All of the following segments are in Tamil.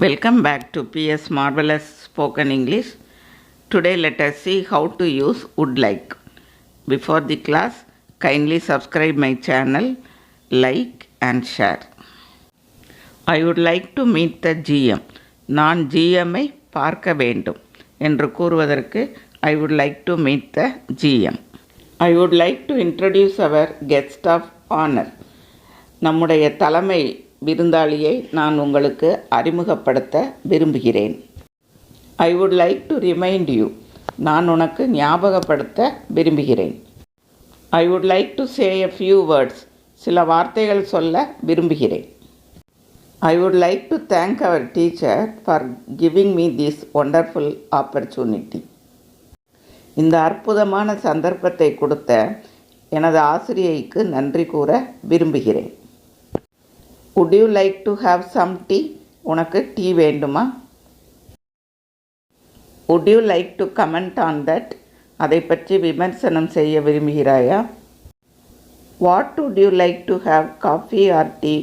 Welcome back to PS Marvelous Spoken English. Today let us see how to use would like. Before the class, kindly subscribe my channel, like and share. I would like to meet the GM. நான் GM-ஐ பார்க்க வேண்டும் என்று கூறுவதற்கு I would like to meet the GM. I would like to introduce our guest of honor. நம்முடைய தலைமை விருந்தாளியை நான் உங்களுக்கு அறிமுகப்படுத்த விரும்புகிறேன். I would like to remind you. நான் உனக்கு ஞாபகப்படுத்த விரும்புகிறேன். I would like to say a few words. சில வார்த்தைகள் சொல்ல விரும்புகிறேன். I would like to thank our teacher for giving me this wonderful opportunity. இந்த அற்புதமான சந்தர்ப்பத்தை கொடுத்த எனது ஆசிரியைக்கு நன்றி கூற விரும்புகிறேன். Would you like to have some tea? உனக்கு டீ வேண்டுமா? Would you like to comment on that? அதை பற்றி விமர்சனம் செய்ய விரும்புகிறாயா? What would you like to have, coffee or tea?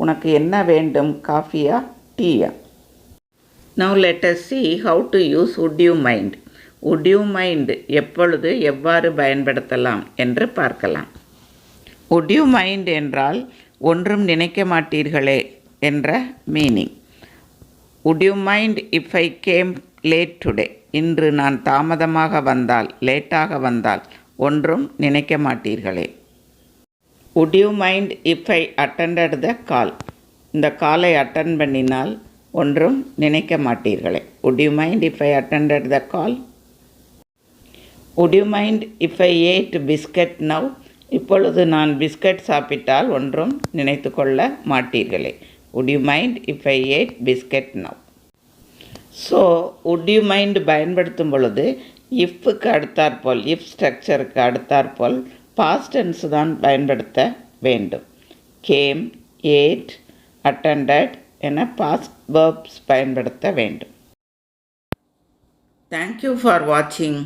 உனக்கு என்ன வேண்டும், காஃபியா டீயா? Now let us see how to use would you mind. Would you mind எப்பொழுது எவ்வாறு பயன்படுத்தலாம் என்று பார்க்கலாம். Would you mind என்றால் ஒன்றும் நினைக்க மாட்டீர்களே என்ற meaning. Would you mind if I came late today? இன்று நான் தாமதமாக வந்தால், லேட்டாக வந்தால் ஒன்றும் நினைக்க மாட்டீர்களே. Would you mind if I attended the call? இந்த காலை அட்டன் பண்ணினால் ஒன்றும் நினைக்க மாட்டீர்களே. Would you mind if I attended the call? Would you mind if I ate biscuit now? இப்பொழுது நான் பிஸ்கட் சாப்பிட்டால் ஒன்றும் நினைத்து கொள்ள மாட்டீர்களே. Would you mind if I ate biscuit now? So would you mind பயன்படுத்தும் பொழுது இஃப்க்கு அடுத்தாற்போல், இஃப் ஸ்ட்ரக்சருக்கு அடுத்தாற்போல் பாஸ்ட் டென்ஸ் தான் பயன்படுத்த வேண்டும். கேம், ஏட், அட்டெண்டட் என பாஸ்ட் வெர்ப்ஸ் பயன்படுத்த வேண்டும். Thank you for watching.